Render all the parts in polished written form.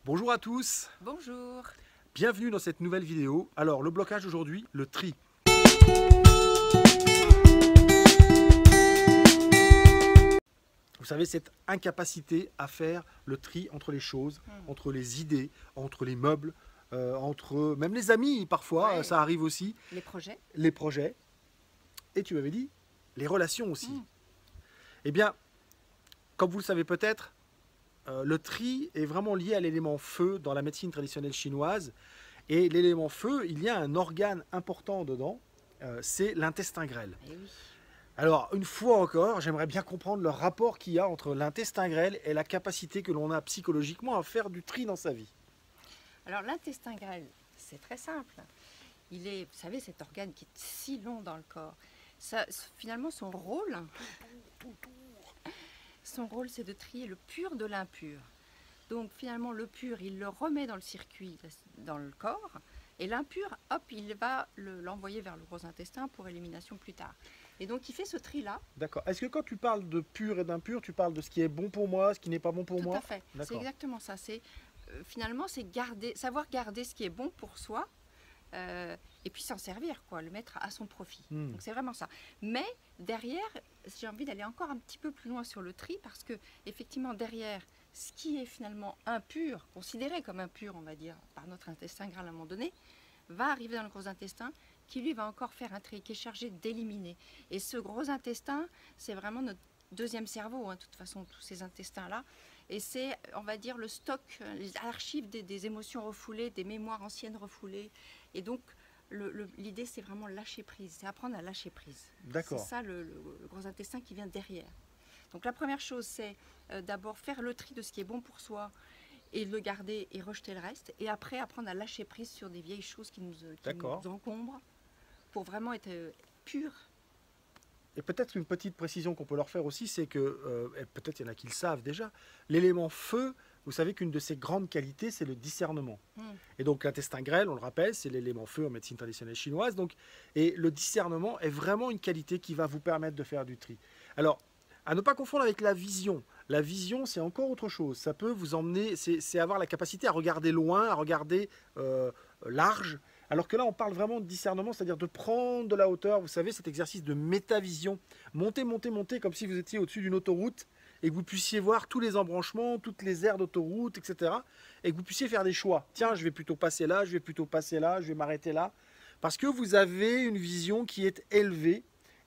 Bonjour à tous, Bonjour. bienvenue dans cette nouvelle vidéo. Alors le blocage aujourd'hui, le tri. Vous savez, cette incapacité à faire le tri entre les choses, entre les idées, entre les meubles, entre même les amis parfois, Ouais. ça arrive aussi, Les projets. les projets, et tu m'avais dit, les relations aussi. Eh bien, comme vous le savez peut-être, le tri est vraiment lié à l'élément feu dans la médecine traditionnelle chinoise. Et l'élément feu, il y a un organe important dedans, c'est l'intestin grêle. Eh oui. Alors, une fois encore, j'aimerais bien comprendre le rapport qu'il y a entre l'intestin grêle et la capacité que l'on a psychologiquement à faire du tri dans sa vie. Alors l'intestin grêle, c'est très simple. Il est, vous savez, cet organe qui est si long dans le corps. Ça, finalement, son rôle, c'est de trier le pur de l'impur. Donc finalement, le pur, il le remet dans le circuit, dans le corps, et l'impur, hop, il va l'envoyer vers le gros intestin pour élimination plus tard. Et donc il fait ce tri-là. D'accord. Est-ce que quand tu parles de pur et d'impur, tu parles de ce qui est bon pour moi, ce qui n'est pas bon pour Tout moi? à fait. C'est D'accord. exactement ça. C'est finalement, c'est savoir garder ce qui est bon pour soi. Et puis s'en servir, quoi, le mettre à son profit. Donc c'est vraiment ça. Mais derrière, j'ai envie d'aller encore un petit peu plus loin sur le tri parce que effectivement derrière, ce qui est finalement impur, considéré comme impur, on va dire, par notre intestin grêle à un moment donné, va arriver dans le gros intestin qui lui va encore faire un tri, qui est chargé d'éliminer. Et ce gros intestin, c'est vraiment notre deuxième cerveau, hein, de toute façon, tous ces intestins-là. Et c'est, on va dire, le stock, les archives des émotions refoulées, des mémoires anciennes refoulées. Et donc, l'idée, c'est vraiment lâcher prise, c'est apprendre à lâcher prise. D'accord. C'est ça le gros intestin qui vient derrière. Donc la première chose, c'est d'abord faire le tri de ce qui est bon pour soi et le garder et rejeter le reste. Et après, apprendre à lâcher prise sur des vieilles choses qui nous encombrent pour vraiment être pur. Et peut-être une petite précision qu'on peut leur faire aussi, c'est que, et peut-être il y en a qui le savent déjà, l'élément feu, vous savez qu'une de ses grandes qualités, c'est le discernement. Et donc l'intestin grêle, on le rappelle, c'est l'élément feu en médecine traditionnelle chinoise. Donc, et le discernement est vraiment une qualité qui va vous permettre de faire du tri. Alors, à ne pas confondre avec la vision. La vision, c'est encore autre chose. Ça peut vous emmener, c'est avoir la capacité à regarder loin, à regarder large. Alors que là, on parle vraiment de discernement, c'est-à-dire de prendre de la hauteur. Vous savez, cet exercice de métavision. Monter, monter, monter, comme si vous étiez au-dessus d'une autoroute et que vous puissiez voir tous les embranchements, toutes les aires d'autoroute, etc. Et que vous puissiez faire des choix. Tiens, je vais plutôt passer là, je vais plutôt passer là, je vais m'arrêter là. Parce que vous avez une vision qui est élevée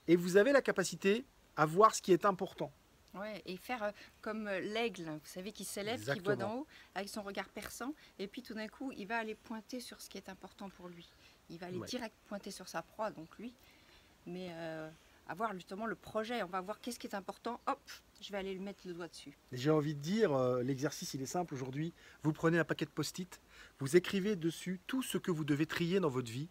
et vous avez la capacité à voir ce qui est important. Ouais, et faire comme l'aigle, vous savez, qui s'élève, qui voit d'en haut, avec son regard perçant, et puis tout d'un coup, il va aller pointer sur ce qui est important pour lui. Il va aller direct pointer sur sa proie, donc lui, mais avoir justement le projet, on va voir qu'est-ce qui est important, hop, je vais aller le mettre le doigt dessus. J'ai envie de dire, l'exercice il est simple aujourd'hui, vous prenez un paquet de post-it, vous écrivez dessus tout ce que vous devez trier dans votre vie,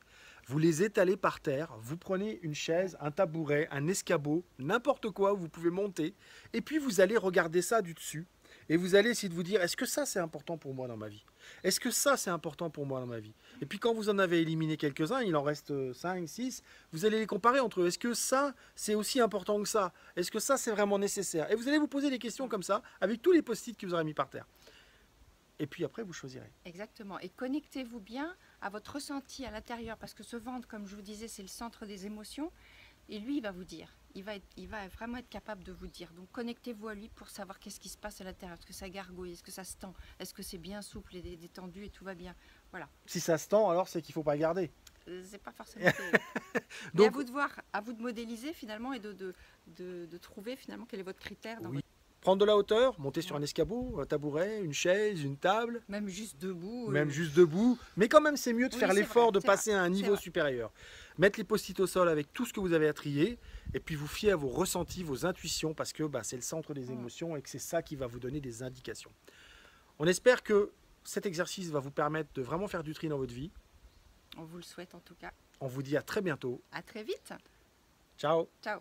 vous les étalez par terre, vous prenez une chaise, un tabouret, un escabeau, n'importe quoi où vous pouvez monter, et puis vous allez regarder ça du dessus, et vous allez essayer de vous dire, est-ce que ça c'est important pour moi dans ma vie? Est-ce que ça c'est important pour moi dans ma vie? Et puis quand vous en avez éliminé quelques-uns, il en reste 5, 6, vous allez les comparer entre eux. Est-ce que ça c'est aussi important que ça? Est-ce que ça c'est vraiment nécessaire? Et vous allez vous poser des questions comme ça, avec tous les post-it que vous aurez mis par terre. Et puis après, vous choisirez. Exactement. Et connectez-vous bien à votre ressenti à l'intérieur, parce que ce ventre, comme je vous disais, c'est le centre des émotions. Et lui, il va vous dire. Il va vraiment être capable de vous dire. Donc connectez-vous à lui pour savoir qu'est-ce qui se passe à l'intérieur. Est-ce que ça gargouille? Est-ce que ça se tend? Est-ce que c'est bien souple et détendu et tout va bien? Voilà. Si ça se tend, alors c'est qu'il ne faut pas garder. C'est pas forcément. Mais donc, à vous de voir, à vous de modéliser finalement et de trouver finalement quel est votre critère dans votre... Prendre de la hauteur, monter sur un escabeau, un tabouret, une chaise, une table. Même juste debout. Même juste debout. Mais quand même, c'est mieux de faire l'effort de passer à un niveau supérieur. Mettre les post-it au sol avec tout ce que vous avez à trier. Et puis vous fiez à vos ressentis, vos intuitions, parce que c'est le centre des émotions et que c'est ça qui va vous donner des indications. On espère que cet exercice va vous permettre de vraiment faire du tri dans votre vie. On vous le souhaite en tout cas. On vous dit à très bientôt. À très vite. Ciao. Ciao.